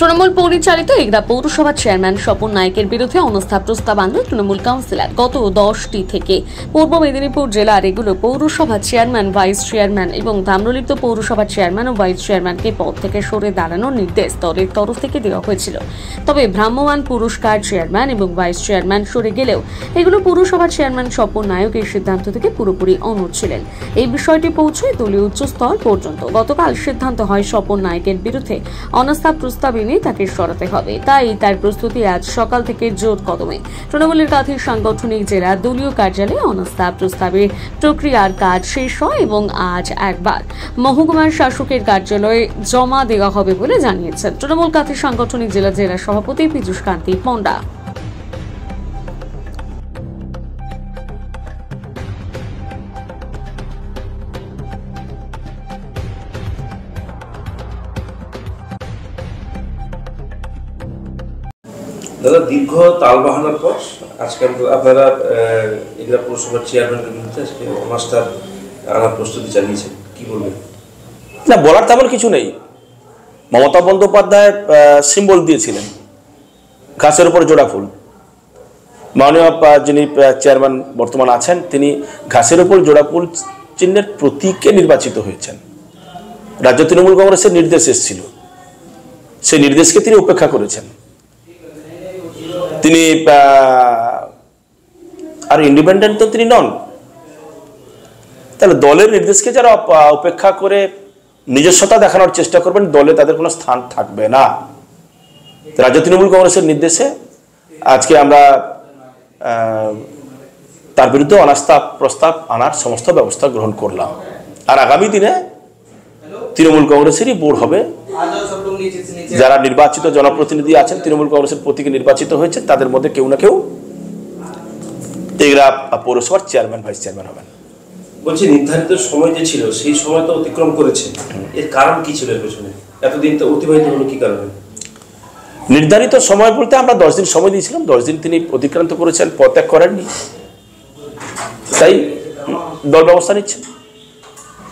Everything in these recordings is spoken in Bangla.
তৃণমূল পরিচালিত এগরা পৌরসভার চেয়ারম্যান স্বপন নায়েকের বিরুদ্ধে অনাস্থা প্রস্তাব আনল তৃণমূল কাউন্সিলর। গত 10টি থেকে পূর্ব মেদিনীপুর জেলার এগুলো পৌরসভার চেয়ারম্যান, ভাইস চেয়ারম্যান এবং তাম্রলিপ্ত পৌরসভার চেয়ারম্যান ও ভাইস চেয়ারম্যানকে পদ থেকে সরে দাঁড়ানোর নির্দেশ দলের তরফ থেকে দেওয়া হয়েছিল। তবে ভ্রাম্যমাণ পুরস্কার চেয়ারম্যান এবং ভাইস চেয়ারম্যান সরে গেলেও এগুলো পৌরসভার চেয়ারম্যান স্বপন নায়েক এই সিদ্ধান্ত থেকে পুরোপুরি অনড় ছিলেন। এই বিষয়টি পৌঁছয় দলীয় উচ্চস্তর পর্যন্ত। গতকাল সিদ্ধান্ত হয় স্বপন নায়েকের বিরুদ্ধে অনাস্থা প্রস্তাব এনে তাকে সরাতে হবে। তাই তার প্রস্তুতি আজ সকাল থেকে জোর কদমে। তৃণমূলের কাঁথি সাংগঠনিক জেলা দলীয় কার্যালয়ে অনাস্থা প্রস্তাবের প্রক্রিয়ার কাজ শেষ হয় এবং আজ একবার মহকুমার শাসকের কার্যালয়ে জমা দেওয়া হবে বলে জানিয়েছেন তৃণমূল কাঁথি সাংগঠনিক জেলা সভাপতি পীযূষ কান্তি পণ্ডা। দাদা, দীর্ঘ তালবাহানার পর আজকে আপনারা এগুলা পৌরসভার চেয়ারম্যানের বিরুদ্ধে আজকে অনাস্থা আনার প্রস্তুতি চালিয়েছেন, কি বলবেন? না, বলার তেমন কিছু নেই। মমতা বন্দ্যোপাধ্যায় সিম্বল দিয়েছিলেন গাছের উপর জোড়া ফুল। মাননীয় যিনি চেয়ারম্যান বর্তমান আছেন, তিনি ঘাসের উপর জোড়া ফুল চিহ্নের প্রতীকে নির্বাচিত হয়েছেন। রাজ্য তৃণমূল কংগ্রেসের নির্দেশ এসেছিল, সেই নির্দেশকে তিনি উপেক্ষা করেছেন। তিনি আর ইন্ডিপেন্ডেন্ট তো তিনি নন। তাহলে দলের নির্দেশকে যারা উপেক্ষা করে নিজস্বতা দেখানোর চেষ্টা করবেন, দলে তাদের কোনো স্থান থাকবে না। রাজ্য তৃণমূল কংগ্রেসের নির্দেশে আজকে আমরা তার বিরুদ্ধে অনাস্থা প্রস্তাব আনার সমস্ত ব্যবস্থা গ্রহণ করলাম। আর আগামী দিনে তৃণমূল কংগ্রেসেরই বোর্ড হবে। যারা নির্বাচিত জনপ্রতিনিধি আছেন, তৃণমূল কংগ্রেসের প্রতীকে নির্বাচিত হয়েছে, তাদের মধ্যে কেউ না কেউ এগরা পৌরসভার চেয়ারম্যান, ভাইস চেয়ারম্যান হবেন। বলছি, নির্ধারিত সময় যে ছিল সেই সময় তো অতিক্রম করেছে, এর কারণ কি ছিল? এর পেছনে এতদিন তো অতিবাহিত হলো, কি কারণে? নির্ধারিত সময় বলতে আমরা 10 দিন সময় দিয়েছিলাম, 10 দিন তিনি অতিক্রান্ত করেছেন, পদত্যাগ করেননি, তাই দল ব্যবস্থা নিচ্ছে।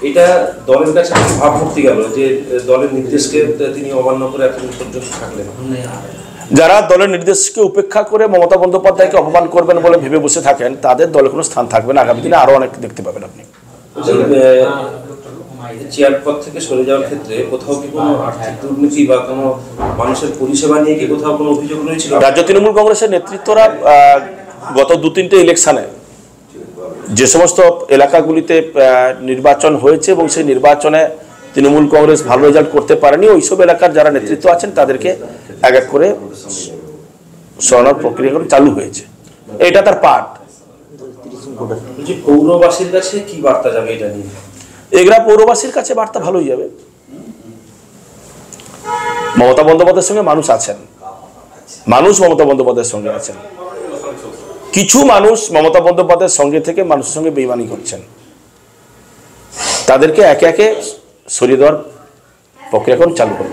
এটা দলের কাছে ভাবমূর্তি গেল যে দলের নির্দেশকে তিনি অমান্য করে এতদিন পর্যন্ত থাকলেন। যারা দলের নির্দেশকে উপেক্ষা করে মমতা বন্দ্যোপাধ্যায়কে অপমান করবেন বলে ভেবে বসে থাকেন, তাদের দলে কোনো স্থান থাকবে না। আগামী দিনে আরো অনেক দেখতে পাবেন আপনি। চেয়ার পদ থেকে সরে যাওয়ার ক্ষেত্রে কোথাও কি কোনো আর্থিক দুর্নীতি বা কোনো মানুষের পরিষেবা নিয়ে কি কোথাও কোনো অভিযোগ রয়েছিল? রাজ্য তৃণমূল কংগ্রেসের নেতৃত্বরা গত 2-3টে ইলেকশনে যে সমস্ত এলাকাগুলিতে নির্বাচন হয়েছে এবং সেই নির্বাচনে তৃণমূল কংগ্রেস ভালো রেজাল্ট করতে পারেনি, ওইসব এলাকার যারা নেতৃত্ব আছেন তাদেরকে এক এক করে সরানোর প্রক্রিয়া চালু হয়েছে। এটা তার পার্ট। পৌরবাসীর কাছে কি বার্তা যাবে এটা নিয়ে? এগরা পৌরবাসীর কাছে বার্তা ভালোই যাবে। মমতা বন্দ্যোপাধ্যায়ের সঙ্গে মানুষ আছেন, মানুষ মমতা বন্দ্যোপাধ্যায়ের সঙ্গে আছেন। কিছু মানুষ মমতা বন্দ্যোপাধ্যায়ের সঙ্গে থেকে মানুষের সঙ্গে বেইমানি করছেন, তাদেরকে একে একে সরিয়ে দেওয়ার প্রক্রিয়া এখন চালু হল।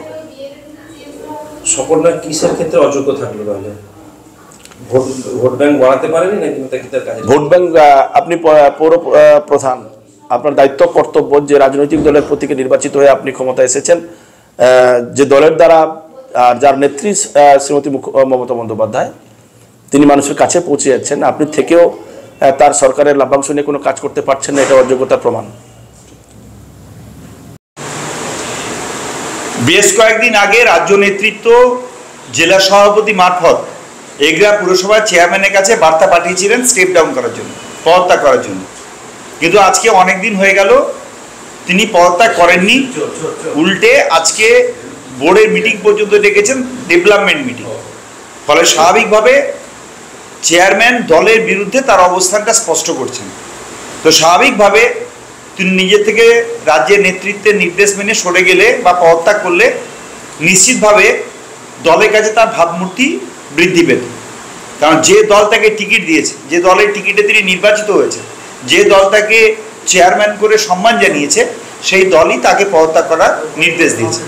সকলরা কিসের ক্ষেত্রে অযোগ্য থাকলো? তাহলে ভোট ব্যাংক বাড়াতে পারেনি নাকি তার কাজে? ভোট ব্যাংক, আপনি পৌর প্রধান, আপনার দায়িত্ব কর্তব্য যে রাজনৈতিক দলের প্রতীকে নির্বাচিত হয়ে আপনি ক্ষমতা এসেছেন, যে দলের দ্বারা যার নেত্রী শ্রীমতী মমতা বন্দ্যোপাধ্যায়, তিনি মানুষের কাছে পৌঁছে যাচ্ছেন, আপনি থেকেও তার সরকারের লাভ্যাংশ নিয়ে কোনো কাজ করতে পারছেন না, এটা অযোগ্যতার প্রমাণ। বেশ কয়েকদিন আগে রাজ্য নেতৃত্ব জেলা সভাপতি মারফত এগরা পুরসভার চেয়ারম্যানের কাছে বার্তা পাঠিয়েছিলেন স্টেপ ডাউন করার জন্য, পদত্যাগ করার জন্য। কিন্তু আজকে অনেক দিন হয়ে গেল তিনি পদত্যাগ করেননি, উল্টে আজকে বোর্ডের মিটিং পর্যন্ত ডেকেছেন, ডেভেলপমেন্ট মিটিং। ফলে স্বাভাবিকভাবে চেয়ারম্যান দলের বিরুদ্ধে তার অবস্থানটা স্পষ্ট করছেন। তো স্বাভাবিকভাবে তিনি নিজে থেকে রাজ্যের নেতৃত্বের নির্দেশ মেনে সরে গেলে বা পদত্যাগ করলে নিশ্চিতভাবে দলের কাছে তার ভাবমূর্তি বৃদ্ধি পেত। কারণ যে দল তাকে টিকিট দিয়েছে, যে দলের টিকিটে তিনি নির্বাচিত হয়েছে, যে দল তাকে চেয়ারম্যান করে সম্মান জানিয়েছে, সেই দলই তাকে পদত্যাগ করার নির্দেশ দিয়েছে।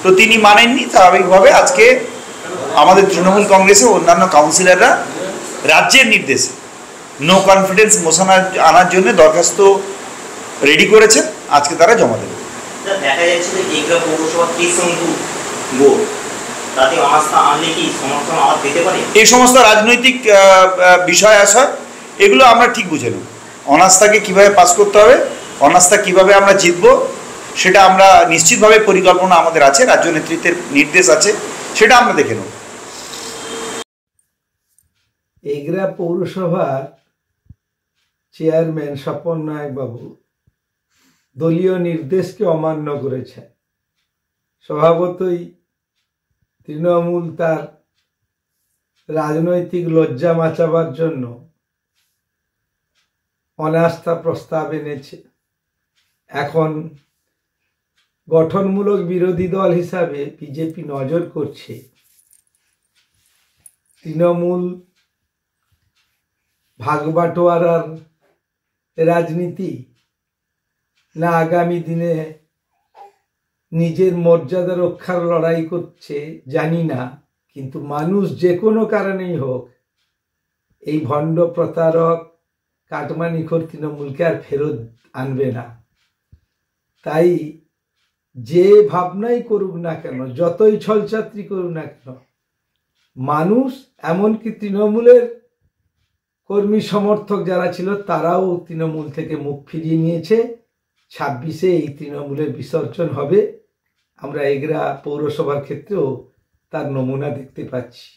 তো তিনি মানেননি। স্বাভাবিকভাবে আজকে আমাদের তৃণমূল কংগ্রেসের অন্যান্য কাউন্সিলররা রাজ্যের নির্দেশে নো কনফিডেন্স মোশন আনার জন্য দরখাস্ত রেডি করেছে, আজকে তারা জমা দেবে। দেখা যাচ্ছে যে এগরা পৌরসভা ত্রিসংখ্য বোর্ড, তাতে অনাস্থা আনলে কি সমর্থন আবার পেতে পারে? এই সমস্ত রাজনৈতিক বিষয় আশয় এগুলো আমরা ঠিক বুঝে নেব। অনাস্থাকে কিভাবে পাস করতে হবে, অনাস্থা কিভাবে আমরা জিতব, সেটা আমরা নিশ্চিতভাবে পরিকল্পনা আমাদের আছে, রাজ্য নেতৃত্বের নির্দেশ আছে, সেটা আমরা দেখে নেব। এগরা পৌরসভার চেয়ারম্যান স্বপন নায়ক বাবু দলীয় নির্দেশকে অমান্য করেছে। স্বভাবতই তৃণমূল তার রাজনৈতিক লজ্জা বাঁচাবার জন্য অনাস্থা প্রস্তাব এনেছে। এখন গঠনমূলক বিরোধী দল হিসাবে বিজেপি নজর করছে তৃণমূল ভাগবাটোয়ারার রাজনীতি না আগামী দিনে নিজের মর্যাদা রক্ষার লড়াই করছে জানি না, কিন্তু মানুষ যে কোনো কারণেই হোক এই ভণ্ড প্রতারক কাটমানিখোর তৃণমূলকে আর ফেরত আনবে না। তাই যে ভাবনাই করুক না কেন, যতই ছলচাত্রি করুক না কেন, মানুষ এমনকি তৃণমূলের কর্মী সমর্থক যারা ছিল তারাও তৃণমূল থেকে মুখ ফিরিয়ে নিয়েছে। 26-এ এই তৃণমূলের বিসর্জন হবে। আমরা এগরা পৌরসভার ক্ষেত্রেও তার নমুনা দেখতে পাচ্ছি।